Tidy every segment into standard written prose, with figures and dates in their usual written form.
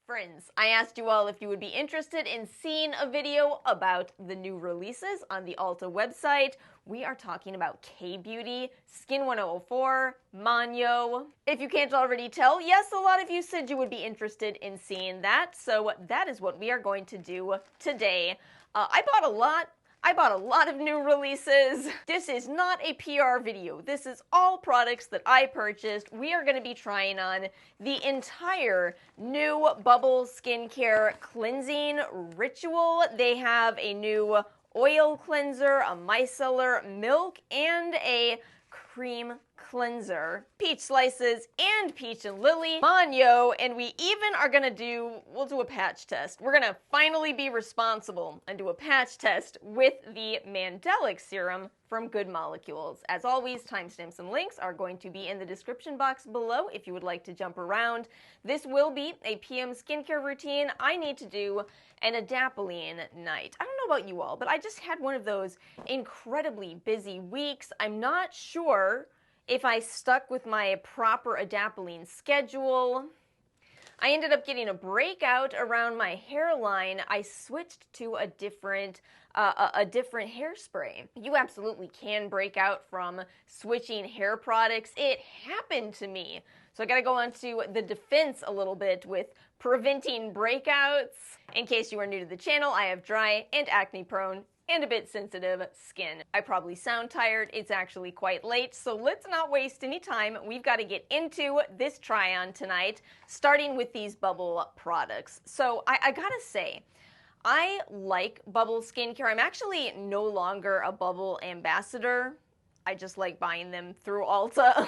Friends, I asked you all if you would be interested in seeing a video about the new releases on the Ulta website. We are talking about kbeauty, Skin1004, Manyo. If you can't already tell, yes, a lot of you said you would be interested in seeing that, so that is what we are going to do today. I bought a lot of new releases. This is not a PR video. This is all products that I purchased. We are going to be trying on the entire new Bubble Skincare Cleansing Ritual. They have a new oil cleanser, a micellar milk, and a cream cleanser, peach slices, and peach and lily, Manyo, and we even are gonna we'll do a patch test. We're gonna finally be responsible and do a patch test with the Mandelic Serum from Good Molecules. As always, timestamps and links are going to be in the description box below if you would like to jump around. This will be a PM skincare routine. I need to do an Adapalene night. I don't know about you all, but I just had one of those incredibly busy weeks. I'm not sure if I stuck with my proper Adapalene schedule. I ended up getting a breakout around my hairline. I switched to a different hairspray. You absolutely can break out from switching hair products. It happened to me. So I gotta go on to the defense a little bit with preventing breakouts. In case you are new to the channel, I have dry and acne-prone and a bit sensitive skin. I probably sound tired. It's actually quite late, so let's not waste any time. We've got to get into this try-on tonight, starting with these Bubble products. So I gotta say, I like Bubble skincare. I'm actually no longer a Bubble ambassador. I just like buying them through Ulta.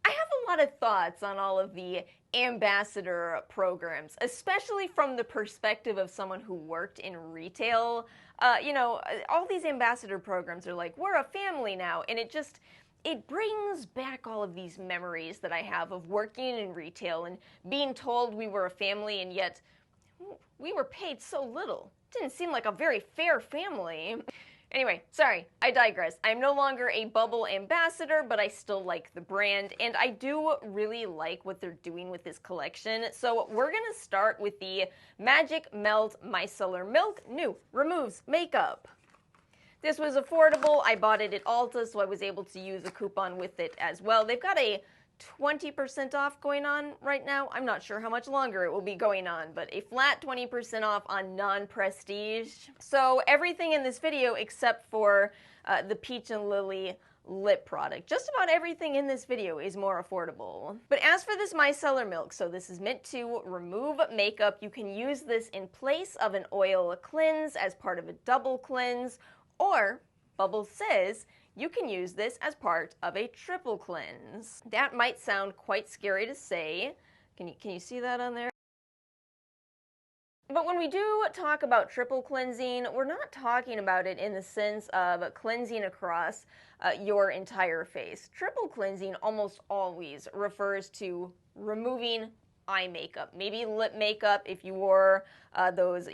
I have a lot of thoughts on all of the ambassador programs, especially from the perspective of someone who worked in retail. All these ambassador programs are like, we're a family now, and it brings back all of these memories that I have of working in retail and being told we were a family, and yet we were paid so little. It didn't seem like a very fair family. Anyway, sorry, I digress. I'm no longer a Bubble ambassador, but I still like the brand, and I do really like what they're doing with this collection. So we're gonna start with the Magic Melt Micellar Milk. New, removes makeup. This was affordable. I bought it at Ulta, so I was able to use a coupon with it as well. They've got a 20% off going on right now. I'm not sure how much longer it will be going on, but a flat 20% off on non-prestige. So everything in this video except for the Peach and Lily lip product. Just about everything in this video is more affordable. But as for this micellar milk, so this is meant to remove makeup. You can use this in place of an oil cleanse as part of a double cleanse, or Bubble says you can use this as part of a triple cleanse. That might sound quite scary to say. Can you see that on there? But when we do talk about triple cleansing, we're not talking about it in the sense of cleansing across your entire face. Triple cleansing almost always refers to removing eye makeup, maybe lip makeup if you wore those,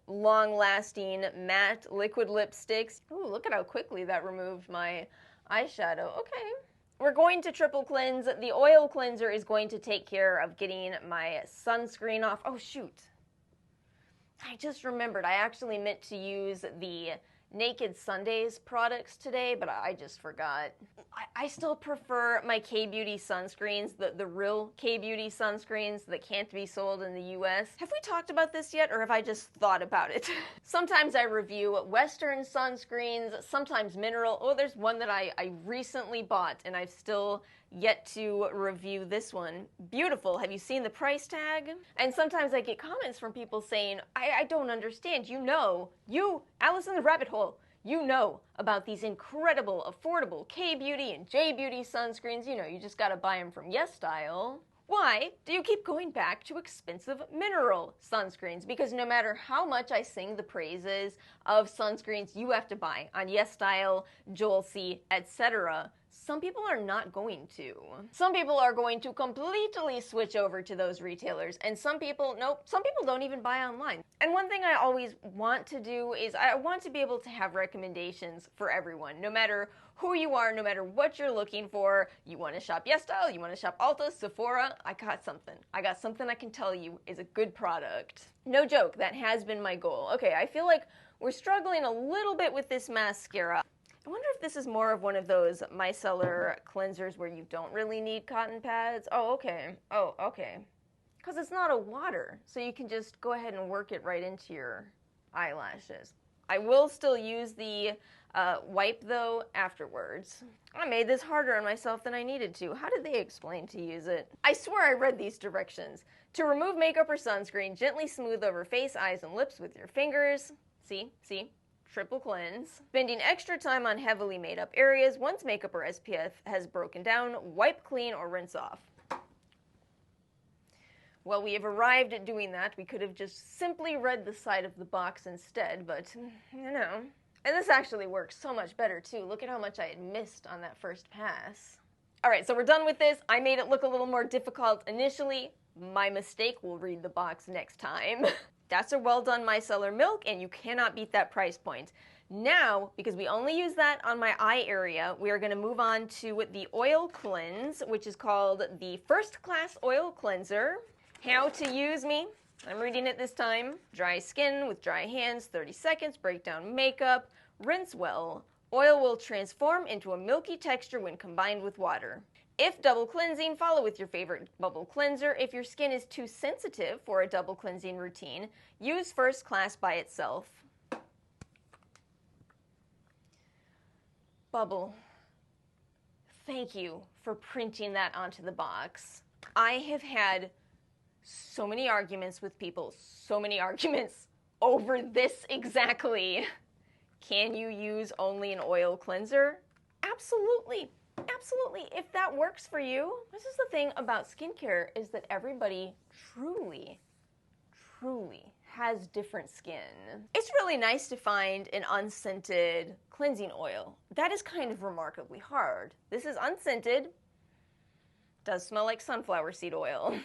long-lasting matte liquid lipsticks. Ooh, look at how quickly that removed my eyeshadow. Okay. We're going to triple cleanse. The oil cleanser is going to take care of getting my sunscreen off. Oh, shoot. I just remembered I actually meant to use the Naked Sundays products today, but I just forgot. I still prefer my kbeauty sunscreens, the real kbeauty sunscreens that can't be sold in the US. Have we talked about this yet, or have I just thought about it? Sometimes I review Western sunscreens, sometimes mineral. Oh, there's one that I recently bought, and I've still yet to review this one. Beautiful. Have you seen the price tag? And sometimes I get comments from people saying, I don't understand. You, AliceintheRabbitHole, you know about these incredible, affordable kbeauty and jbeauty sunscreens. You just gotta buy them from YesStyle. Why do you keep going back to expensive mineral sunscreens? Because no matter how much I sing the praises of sunscreens you have to buy on YesStyle, Joel C, etc., Some people are not going to. Some people are going to completely switch over to those retailers, and some people, nope, some people don't even buy online. And one thing I always want to do is I want to be able to have recommendations for everyone, no matter who you are, no matter what you're looking for. You want to shop YesStyle, you want to shop Ulta, Sephora, I got something. I got something I can tell you is a good product. No joke, that has been my goal. Okay, I feel like we're struggling a little bit with this mascara. I wonder if this is more of one of those micellar cleansers where you don't really need cotton pads. Oh, okay. Oh, okay. Because it's not a water, so you can just go ahead and work it right into your eyelashes. I will still use the wipe, though, afterwards. I made this harder on myself than I needed to. How did they explain to use it? I swear I read these directions. To remove makeup or sunscreen, gently smooth over face, eyes, and lips with your fingers. See? Triple cleanse. Spending extra time on heavily made up areas. Once makeup or SPF has broken down, wipe clean or rinse off. Well, we have arrived at doing that. We could have just simply read the side of the box instead, but, you know. And this actually works so much better, too. Look at how much I had missed on that first pass. All right, so we're done with this. I made it look a little more difficult initially. My mistake. We'll read the box next time. That's a well-done micellar milk, and you cannot beat that price point. Now, because we only use that on my eye area, we are going to move on to the oil cleanse, which is called the First Class Oil Cleanser. How to use me. I'm reading it this time. Dry skin with dry hands, 30 seconds, break down makeup, rinse well. Oil will transform into a milky texture when combined with water. If double cleansing, follow with your favorite bubble cleanser. If your skin is too sensitive for a double cleansing routine, use First Class by itself. Bubble, thank you for printing that onto the box. I have had so many arguments with people, so many arguments over this exactly. Can you use only an oil cleanser? Absolutely. Absolutely, if that works for you. This is the thing about skincare, is that everybody truly has different skin. It's really nice to find an unscented cleansing oil. That is kind of remarkably hard. This is unscented. Does smell like sunflower seed oil.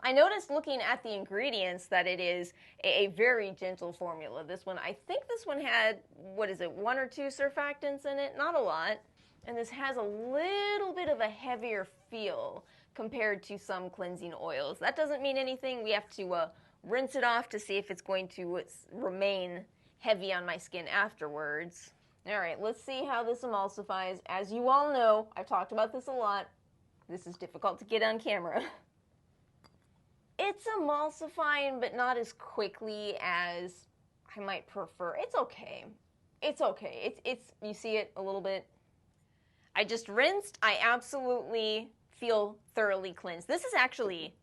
I noticed looking at the ingredients that it is a very gentle formula. This one, I think this one had, what is it, 1 or 2 surfactants in it? Not a lot. And this has a little bit of a heavier feel compared to some cleansing oils. That doesn't mean anything. We have to rinse it off to see if it's going to remain heavy on my skin afterwards. All right, let's see how this emulsifies. As you all know, I've talked about this a lot. This is difficult to get on camera. It's emulsifying, but not as quickly as I might prefer. It's okay. It's okay. It's you see it a little bit. I just rinsed. I absolutely feel thoroughly cleansed. This is actually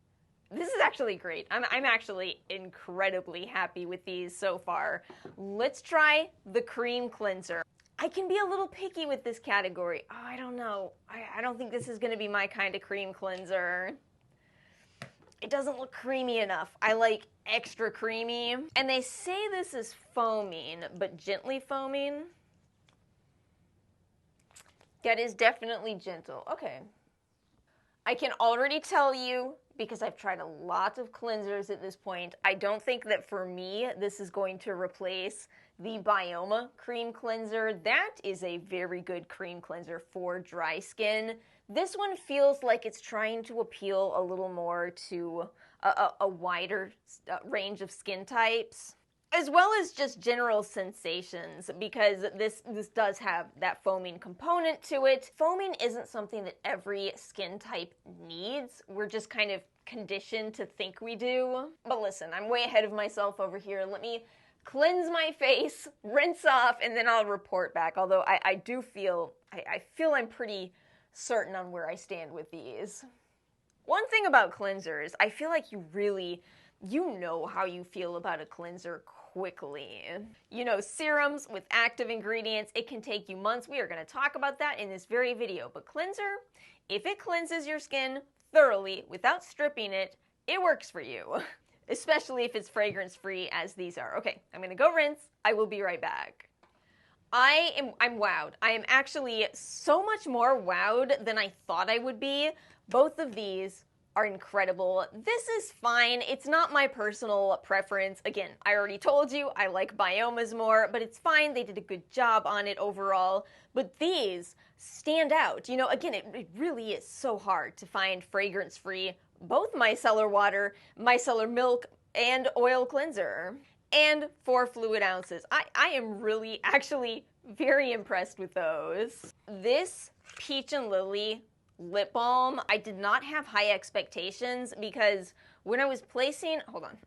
great. I'm actually incredibly happy with these so far. Let's try the cream cleanser. I can be a little picky with this category. Oh, I don't know. I don't think this is going to be my kind of cream cleanser. It doesn't look creamy enough. I like extra creamy. And they say this is foaming, but gently foaming. That is definitely gentle. Okay. I can already tell you, because I've tried a lot of cleansers at this point, I don't think that for me this is going to replace the Bioma cream cleanser. That is a very good cream cleanser for dry skin. This one feels like it's trying to appeal a little more to a wider range of skin types, as well as just general sensations, because this does have that foaming component to it. Foaming isn't something that every skin type needs. We're just kind of conditioned to think we do. But listen, I'm way ahead of myself over here. Let me cleanse my face, rinse off, and then I'll report back. Although I do feel, I feel I'm pretty certain on where I stand with these. One thing about cleansers, I feel like you know how you feel about a cleanser quickly. You know, serums with active ingredients, it can take you months. We are going to talk about that in this very video. But cleanser, if it cleanses your skin thoroughly without stripping it, it works for you. Especially if it's fragrance-free, as these are. Okay, I'm going to go rinse. I will be right back. I'm wowed. I am actually so much more wowed than I thought I would be. Both of these are incredible. This is fine. It's not my personal preference. Again, I already told you I like Bioma's more, but it's fine. They did a good job on it overall. But these stand out. You know, again, it really is so hard to find fragrance-free, both micellar water, micellar milk, and oil cleanser. And 4 fluid ounces. I am really actually very impressed with those. This Peach and Lily lip balm, I did not have high expectations because when I was placing, hold on.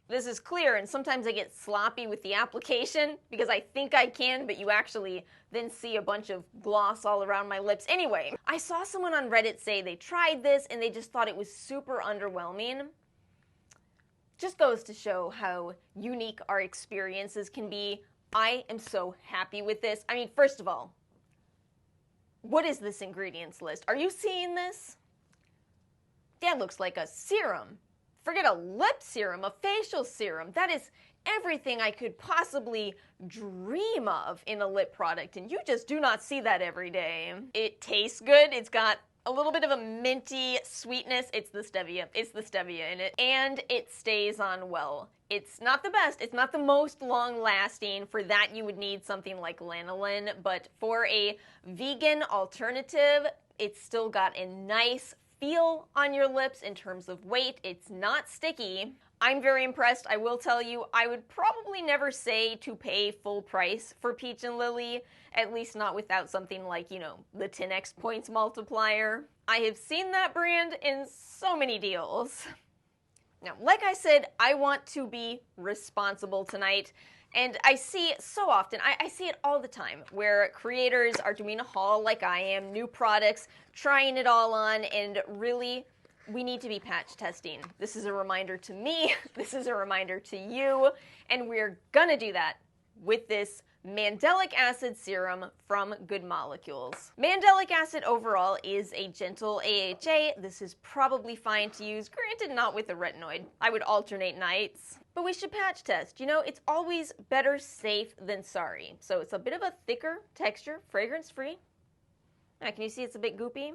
This is clear, and sometimes I get sloppy with the application because I think I can, but you actually then see a bunch of gloss all around my lips. Anyway, I saw someone on Reddit say they tried this and they just thought it was super underwhelming. Just goes to show how unique our experiences can be. I am so happy with this. I mean, first of all, what is this ingredients list? Are you seeing this? That looks like a serum. Forget a lip serum, a facial serum. That is everything I could possibly dream of in a lip product, and you just do not see that every day. It tastes good. It's got a little bit of a minty sweetness. It's the stevia. It's the stevia in it. And it stays on well. It's not the best. It's not the most long-lasting. For that, you would need something like lanolin. But for a vegan alternative, it's still got a nice feel on your lips in terms of weight. It's not sticky. I'm very impressed. I will tell you, I would probably never say to pay full price for Peach and Lily, at least not without something like, you know, the 10x points multiplier. I have seen that brand in so many deals. Now, like I said, I want to be responsible tonight. And I see so often, I see it all the time, where creators are doing a haul like I am, new products, trying it all on, and really, we need to be patch testing. This is a reminder to me, this is a reminder to you, and we're gonna do that with this Mandelic Acid Serum from Good Molecules. Mandelic acid overall is a gentle AHA. This is probably fine to use, granted not with a retinoid. I would alternate nights. But we should patch test. You know, it's always better safe than sorry. So it's a bit of a thicker texture, fragrance-free. Now, can you see it's a bit goopy?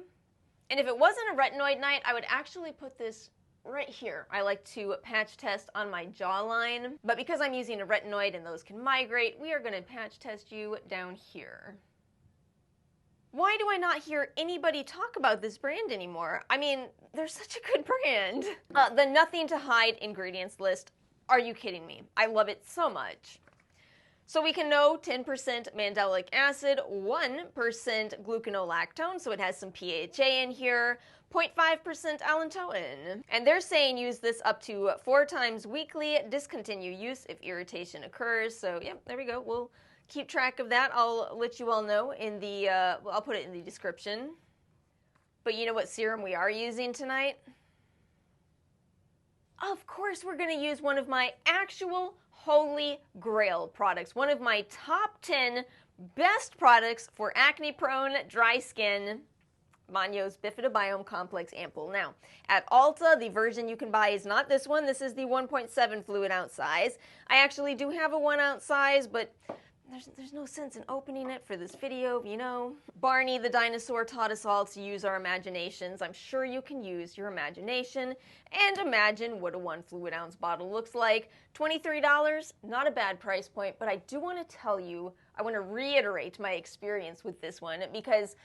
And if it wasn't a retinoid night, I would actually put this right here. I like to patch test on my jawline, but because I'm using a retinoid and those can migrate, we are going to patch test you down here. Why do I not hear anybody talk about this brand anymore? I mean, they're such a good brand. The Nothing to Hide ingredients list. Are you kidding me? I love it so much. So we can know 10% mandelic acid, 1% gluconolactone, so it has some PHA in here, 0.5% allantoin. And they're saying use this up to 4 times weekly, discontinue use if irritation occurs. So yeah, there we go. We'll keep track of that. I'll let you all know in the, I'll put it in the description. But you know what serum we are using tonight? Of course we're going to use one of my actual holy grail products, one of my top 10 best products for acne-prone dry skin, Manyo's Bifida Biome Complex Ampoule. Now, at Ulta, the version you can buy is not this one. This is the 1.7 fluid ounce size. I actually do have a 1 ounce size, but there's no sense in opening it for this video, you know. Barney the dinosaur taught us all to use our imaginations. I'm sure you can use your imagination and imagine what a 1 fluid ounce bottle looks like. $23, not a bad price point, but I do want to tell you, I want to reiterate my experience with this one because,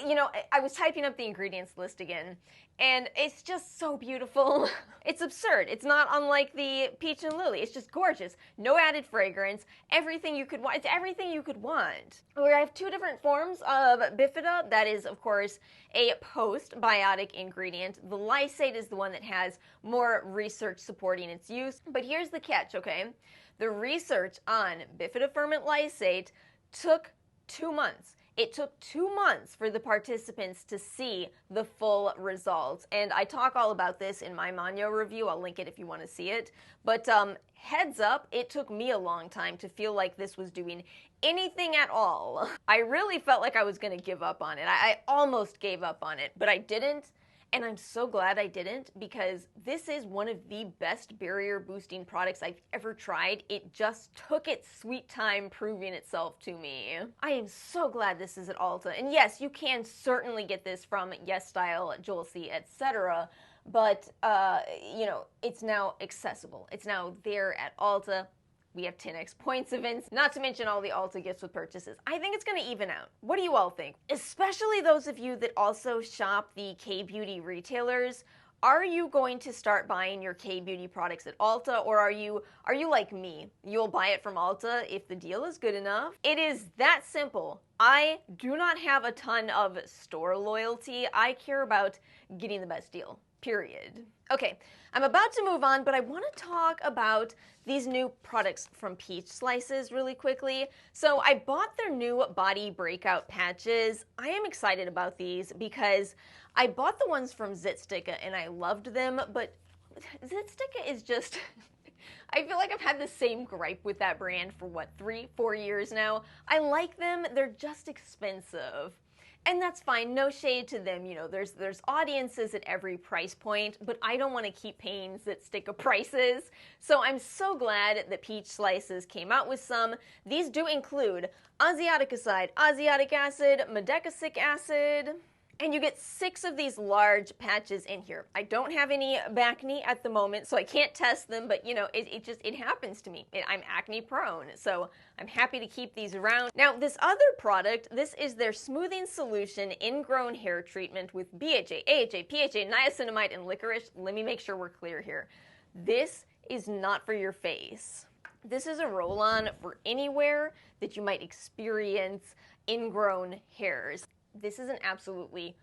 you know, I was typing up the ingredients list again, and it's just so beautiful. It's absurd. It's not unlike the Peach and Lily. It's just gorgeous. No added fragrance. Everything you could want. It's everything you could want. I have 2 different forms of Bifida. That is, of course, a postbiotic ingredient. The lysate is the one that has more research supporting its use. But here's the catch, okay? The research on Bifida ferment lysate took 2 months. It took 2 months for the participants to see the full results. And I talk all about this in my Manyo review. I'll link it if you want to see it. But heads up, it took me a long time to feel like this was doing anything at all. I really felt like I was going to give up on it. I almost gave up on it, but I didn't. And I'm so glad I didn't, because this is one of the best barrier boosting products I've ever tried. It just took its sweet time proving itself to me. I am so glad this is at Ulta. And yes, you can certainly get this from Yes Style, Julesy, etc. But, you know, it's now accessible. It's now there at Ulta. We have 10x points events, not to mention all the Ulta gifts with purchases. I think it's going to even out. What do you all think? Especially those of you that also shop the K-beauty retailers. Are you going to start buying your K-beauty products at Ulta, or are you like me? You'll buy it from Ulta if the deal is good enough. It is that simple. I do not have a ton of store loyalty. I care about getting the best deal. Period. Okay, I'm about to move on, but I want to talk about these new products from Peach Slices really quickly. So I bought their new body breakout patches. I am excited about these because I bought the ones from Zitsticka and I loved them, but Zitsticka is just... I feel like I've had the same gripe with that brand for what, 3-4 years now. I like them, they're just expensive. And that's fine, no shade to them, you know, there's audiences at every price point, but I don't want to keep paying Zitsticka prices. So I'm so glad that Peach Slices came out with some. These do include Asiaticicide, Asiatic acid, Medecasic acid, and you get 6 of these large patches in here. I don't have any acne at the moment, so I can't test them, but you know, it happens to me. I'm acne prone, so I'm happy to keep these around. Now, this other product, this is their Smoothing Solution Ingrown Hair Treatment with BHA, AHA, PHA, niacinamide, and licorice. Let me make sure we're clear here. This is not for your face. This is a roll-on for anywhere that you might experience ingrown hairs. This is an absolutely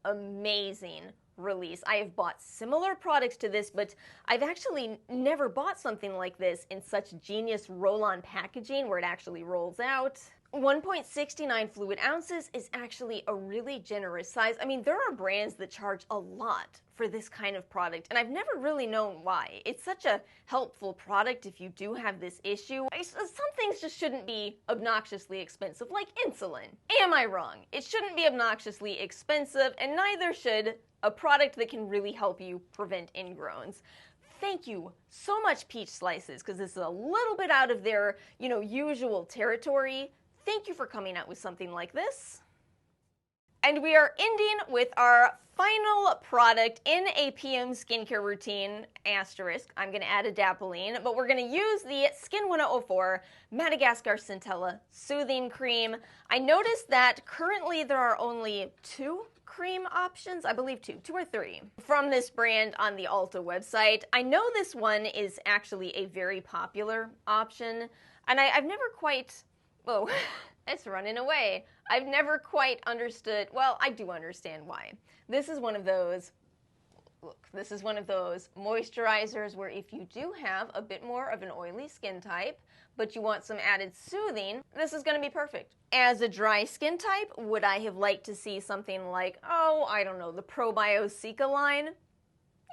amazing release. I have bought similar products to this, but I've actually never bought something like this in such genius roll-on packaging where it actually rolls out. 1.69 fluid ounces is actually a really generous size. I mean, there are brands that charge a lot for this kind of product, and I've never really known why. It's such a helpful product if you do have this issue. Some things just shouldn't be obnoxiously expensive, like insulin. Am I wrong? It shouldn't be obnoxiously expensive, and neither should a product that can really help you prevent ingrowns. Thank you so much, Peach Slices, because this is a little bit out of their, you know, usual territory. Thank you for coming out with something like this. And we are ending with our final product in a PM skincare routine, asterisk. I'm going to add Adapalene, but we're going to use the Skin1004 Madagascar Centella Soothing Cream. I noticed that currently there are only 2 cream options, I believe 2 or 3, from this brand on the Ulta website. I know this one is actually a very popular option, and I've never quite... Oh, it's running away. I've never quite understood, well, I do understand why. This is one of those, look, this is one of those moisturizers where if you do have a bit more of an oily skin type, but you want some added soothing, this is going to be perfect. As a dry skin type, would I have liked to see something like, oh, I don't know, the Probiotica line?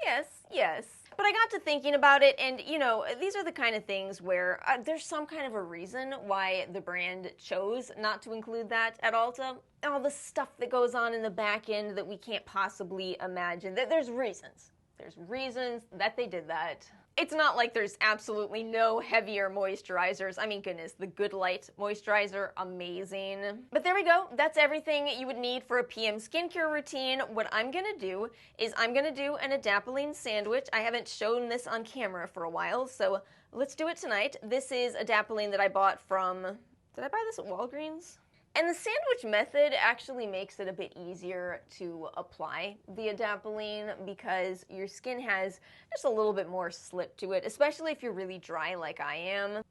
Yes. But I got to thinking about it, and you know, these are the kind of things where there's some kind of a reason why the brand chose not to include that at Ulta. All the stuff that goes on in the back end that we can't possibly imagine. There's reasons. There's reasons that they did that. It's not like there's absolutely no heavier moisturizers. I mean, goodness, the Good Light moisturizer, amazing. But there we go. That's everything you would need for a PM skincare routine. What I'm going to do is I'm going to do an Adapalene sandwich. I haven't shown this on camera for a while, so let's do it tonight. This is Adapalene that I bought from, did I buy this at Walgreens? And the sandwich method actually makes it a bit easier to apply the Adapalene because your skin has just a little bit more slip to it, especially if you're really dry like I am.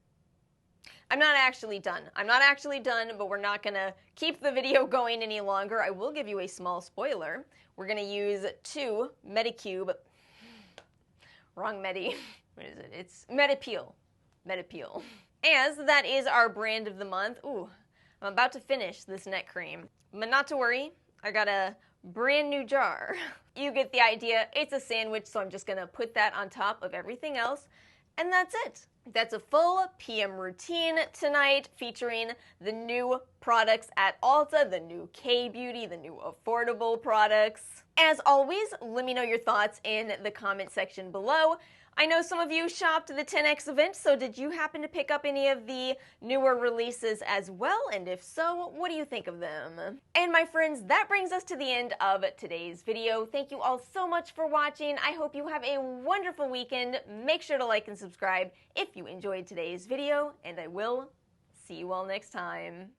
I'm not actually done, but we're not gonna keep the video going any longer. I will give you a small spoiler. We're gonna use 2 Medicube, wrong Medi, what is it? It's Metapeel, as that is our brand of the month. Ooh. I'm about to finish this neck cream, but not to worry, I got a brand new jar. You get the idea. It's a sandwich, so I'm just gonna put that on top of everything else. And that's it. That's a full PM routine tonight featuring the new products at Ulta, the new kbeauty, the new affordable products. As always, let me know your thoughts in the comment section below. I know some of you shopped the 10X event, so did you happen to pick up any of the newer releases as well? And if so, what do you think of them? And my friends, that brings us to the end of today's video. Thank you all so much for watching. I hope you have a wonderful weekend. Make sure to like and subscribe if you enjoyed today's video, and I will see you all next time.